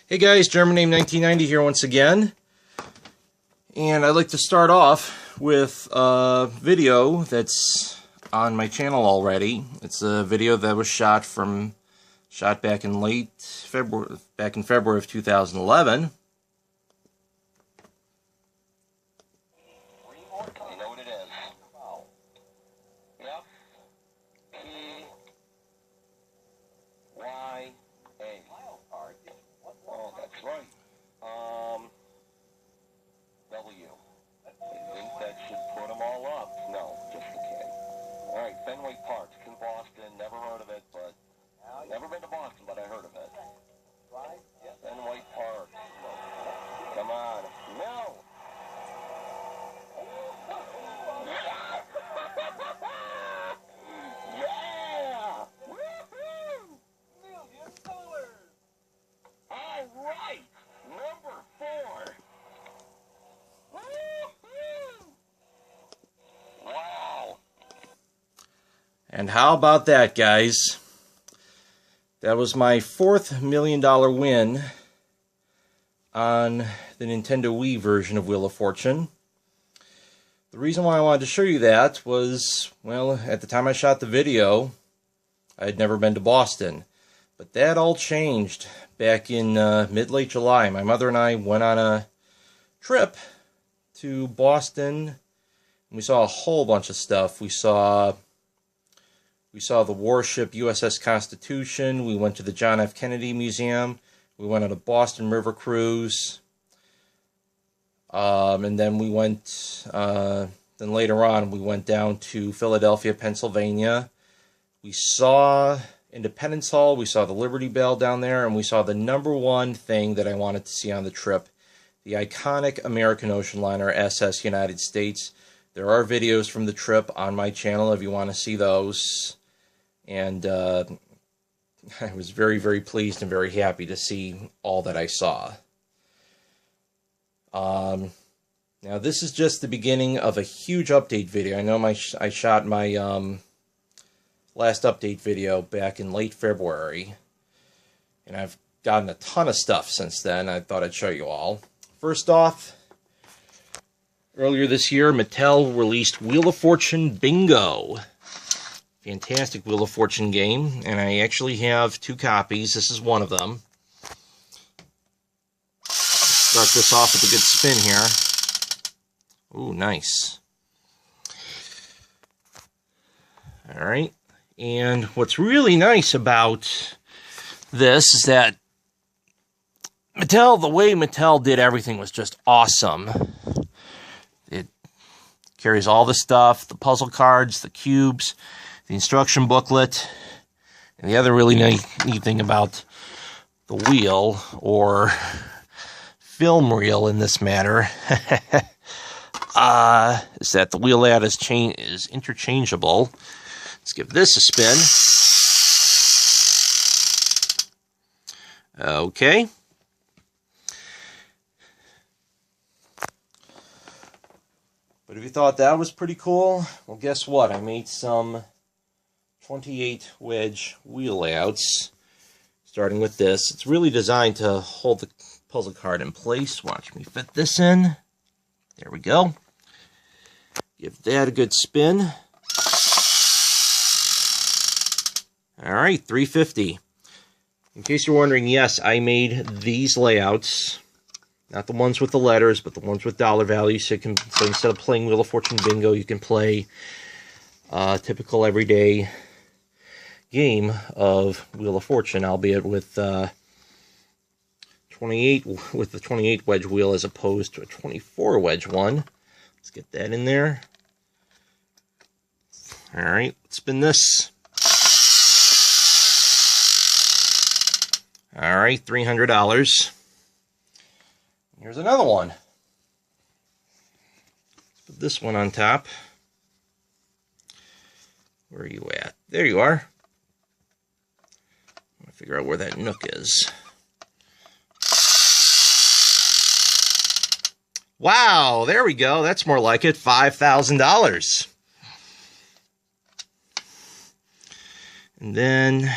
Hey guys, German Name 1990 here once again, and I'd like to start off with a video that's on my channel already. It's a video that was shot back in February of 2011. You know what it is. F P Y A. Oh, that's right. W. I think that should put them all up. No, just a kid. All right, Fenway Park in Boston. Never heard of it, but never been to Boston, but I heard of it. Fenway Park. Come on. No. Yeah! Woohoo! All right, number 4. Woohoo! Wow. And how about that, guys? That was my $4th $1 million win on the Nintendo Wii version of Wheel of Fortune. The reason why I wanted to show you that was, well, at the time I shot the video, I had never been to Boston. But that all changed back in mid-late July. My mother and I went on a trip to Boston, and we saw a whole bunch of stuff. We saw the warship USS Constitution. We went to the John F. Kennedy Museum. We went on a Boston River cruise. And then we went, then later on, we went down to Philadelphia, Pennsylvania. We saw Independence Hall. We saw the Liberty Bell down there. And we saw the #1 thing that I wanted to see on the trip, the iconic American ocean liner SS United States. There are videos from the trip on my channel if you want to see those. And I was very, very pleased and very happy to see all that I saw. Now this is just the beginning of a huge update video. I know I shot my last update video back in late February, and I've gotten a ton of stuff since then. I thought I'd show you all. First off, earlier this year, Mattel released Wheel of Fortune Bingo. Fantastic Wheel of Fortune game, and I actually have 2 copies. This is one of them. Start this off with a good spin here. Ooh, nice. Alright, and what's really nice about this is that the way Mattel did everything was just awesome. It carries all the stuff, the puzzle cards, the cubes, the instruction booklet, and the other really neat thing about the wheel, or film reel in this matter, is that the wheel layout is interchangeable. Let's give this a spin. Okay. But if you thought that was pretty cool, well, guess what? I made some 28 wedge wheel layouts, starting with this. It's really designed to hold the puzzle card in place. Watch me fit this in. There we go. Give that a good spin. Alright, 350. In case you're wondering, yes, I made these layouts. Not the ones with the letters, but the ones with dollar values. So instead of playing Wheel of Fortune Bingo, you can play a typical everyday game of Wheel of Fortune, albeit with 28 with the 28 wedge wheel as opposed to a 24 wedge one. Let's get that in there. All right, let's spin this. All right, $300. Here's another one. Let's put this one on top. Where are you at? There you are. I'm gonna figure out where that nook is. Wow, there we go. That's more like it. $5,000. And then,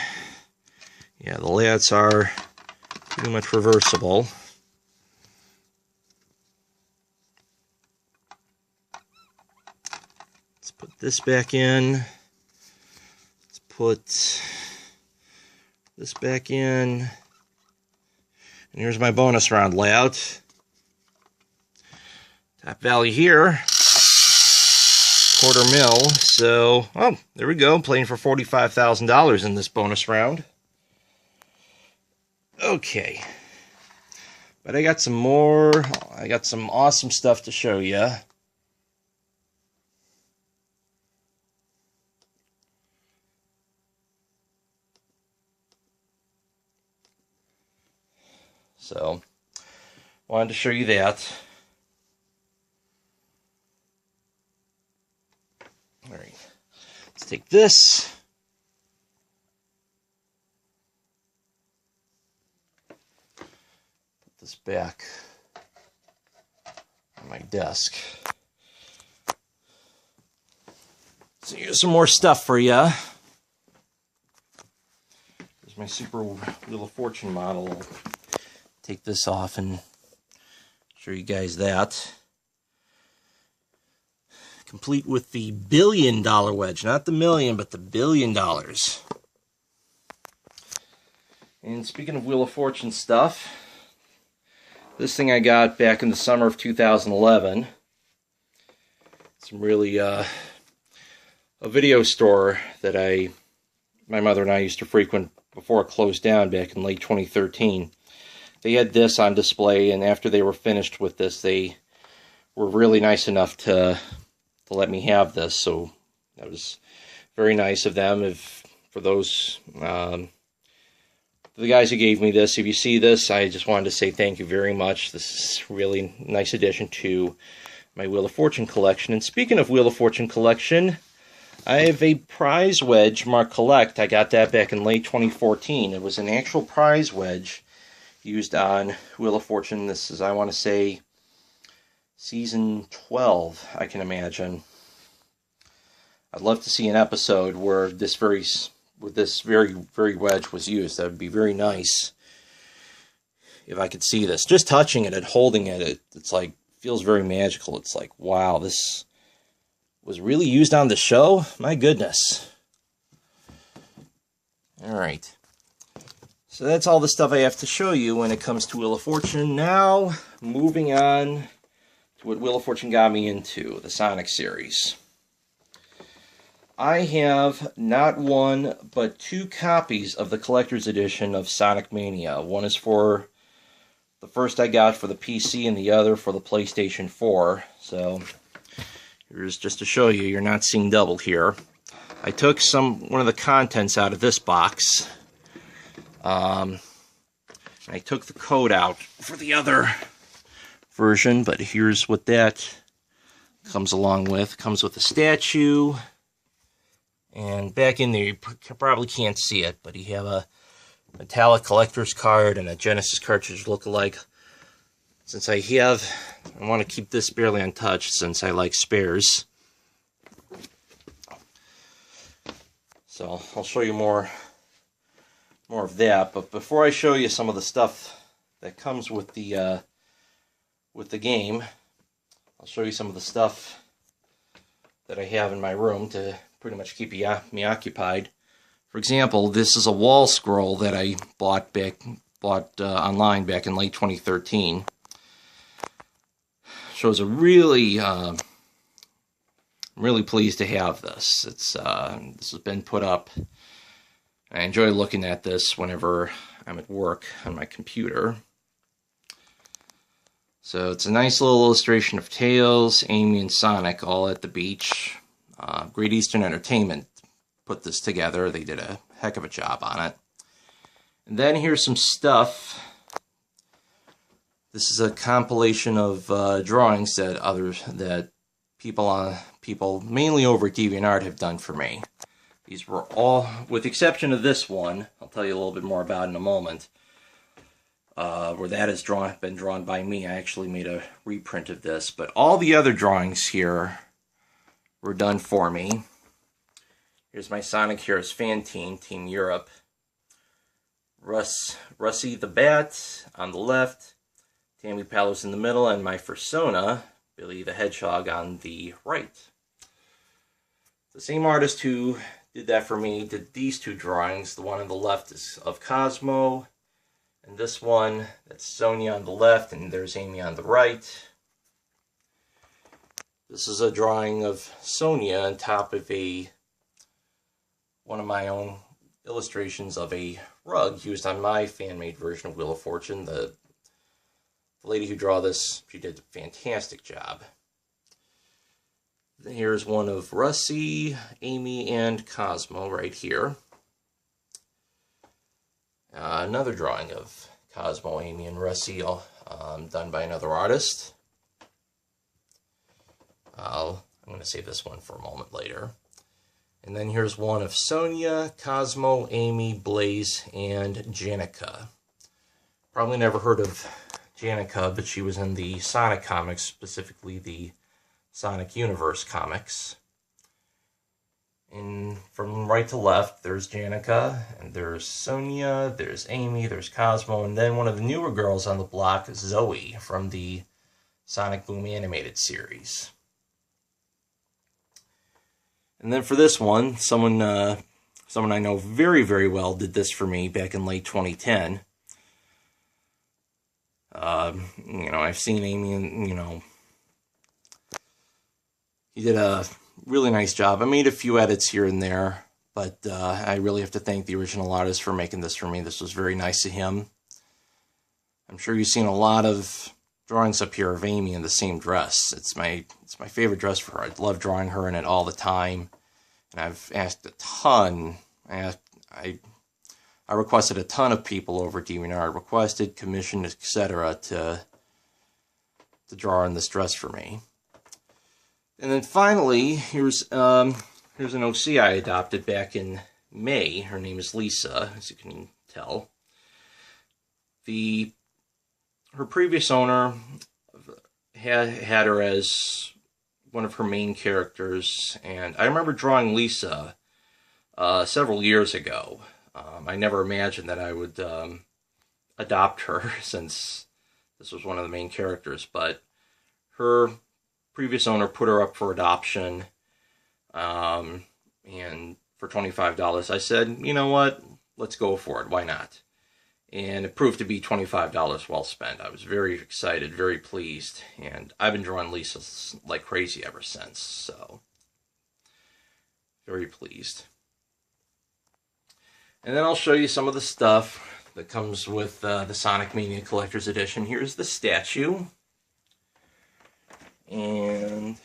yeah, the layouts are pretty much reversible. Let's put this back in. Let's put this back in. And here's my bonus round layout. Top value here, $250,000. So, oh, there we go. Playing for $45,000 in this bonus round. Okay. But I got some more. I got some awesome stuff to show you. So, wanted to show you that. All right, let's take this. Put this back on my desk. So here's some more stuff for you. Here's my Super Wheel of Fortune model. I'll take this off and show you guys that. Complete with the $1 billion wedge, not the million, but the $1 billion. And speaking of Wheel of Fortune stuff, this thing I got back in the summer of 2011. It's really a video store that my mother and I used to frequent before it closed down back in late 2013. They had this on display, and after they were finished with this, they were really nice enough to let me have this, so that was very nice of them. For those, the guys who gave me this, if you see this, I just wanted to say thank you very much. This is a really nice addition to my Wheel of Fortune collection. And speaking of Wheel of Fortune collection, I have a prize wedge marked Collect. I got that back in late 2014. It was an actual prize wedge used on Wheel of Fortune. This is, I want to say, Season 12, I can imagine. I'd love to see an episode where this very wedge was used. That would be very nice if I could see this. Just touching it and holding it, it's like, feels very magical. It's like, wow, this was really used on the show? My goodness. Alright. So that's all the stuff I have to show you when it comes to Wheel of Fortune. Now, moving on to what Wheel of Fortune got me into, the Sonic series. I have not one, but 2 copies of the collector's edition of Sonic Mania. One is for the first I got for the PC, and the other for the PlayStation 4. So, here's just to show you, you're not seeing double here. I took one of the contents out of this box. I took the code out for the other version, but here's what that comes along with. Comes with a statue, and back in there, you probably can't see it, but you have a metallic collector's card and a Genesis cartridge look-alike. Since I want to keep this barely untouched since I like spares. So I'll show you more of that, but before I show you some of the stuff that comes with the game, I'll show you some of the stuff that I have in my room to pretty much keep me occupied. For example, this is a wall scroll that I bought online back in late 2013. Shows a really, I'm really pleased to have this. This has been put up. I enjoy looking at this whenever I'm at work on my computer. So it's a nice little illustration of Tails, Amy, and Sonic all at the beach. Great Eastern Entertainment put this together. They did a heck of a job on it. And then here's some stuff. This is a compilation of drawings that people mainly over at DeviantArt have done for me. These were all, with the exception of this one, I'll tell you a little bit more about in a moment, where that has been drawn by me. I actually made a reprint of this, but all the other drawings here were done for me. Here's my Sonic Heroes fan team, Team Europe. Russie the Bat on the left, Tammy Palos in the middle, and my Fursona, Billy the Hedgehog, on the right. The same artist who did that for me did these two drawings. The one on the left is of Cosmo, and this one, that's Sonia on the left, and there's Amy on the right. This is a drawing of Sonia on top of one of my own illustrations of a rug used on my fan-made version of Wheel of Fortune. The lady who drew this, she did a fantastic job. Here's one of Russie, Amy, and Cosmo right here. Another drawing of Cosmo, Amy, and Russie, done by another artist. I'm going to save this one for a moment later. And then here's one of Sonia, Cosmo, Amy, Blaze, and Janica. Probably never heard of Janica, but she was in the Sonic comics, specifically the Sonic Universe comics. And from right to left, there's Janica, and there's Sonia, there's Amy, there's Cosmo, and then one of the newer girls on the block is Zoe from the Sonic Boom animated series. And then for this one, someone I know very, very well did this for me back in late 2010. I've seen Amy, and, he did a really nice job. I made a few edits here and there, but I really have to thank the original artist for making this for me. This was very nice of him. I'm sure you've seen a lot of drawings up here of Amy in the same dress. It's my favorite dress for her. I love drawing her in it all the time. And I've asked a ton. I requested a ton of people over at DeviantArt, requested, commissioned, etc. to draw in this dress for me. And then finally, here's an OC I adopted back in May. Her name is Lisa, as you can tell. Her previous owner had her as one of her main characters, and I remember drawing Lisa several years ago. I never imagined that I would adopt her, since this was one of the main characters, but her previous owner put her up for adoption, and for $25, I said, you know what, let's go for it, why not? And it proved to be $25 well spent. I was very excited, very pleased, and I've been drawing Lisa like crazy ever since, so very pleased. And then I'll show you some of the stuff that comes with the Sonic Mania Collector's Edition. Here's the statue, and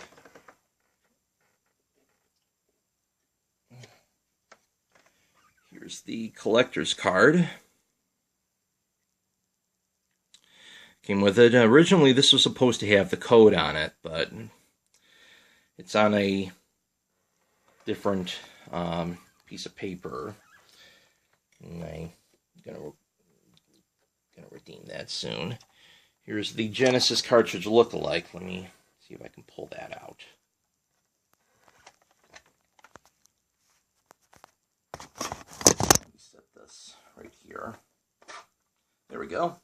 here's the collector's card. Came with it. Originally, this was supposed to have the code on it, but it's on a different piece of paper, and I'm gonna redeem that soon. Here's the Genesis cartridge look-alike. Let me see if I can pull that out. Let me set this right here. There we go.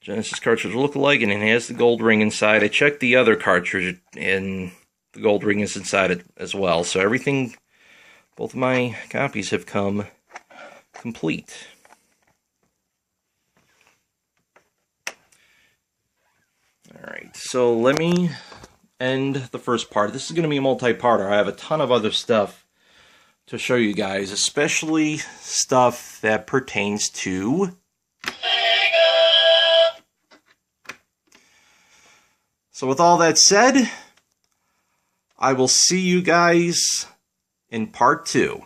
Genesis cartridge look-alike, and it has the gold ring inside. I checked the other cartridge, and the gold ring is inside it as well. So everything, both of my copies have come complete. Alright, so let me end the first part. This is going to be a multi-parter. I have a ton of other stuff to show you guys, especially stuff that pertains to So with all that said, I will see you guys in part 2.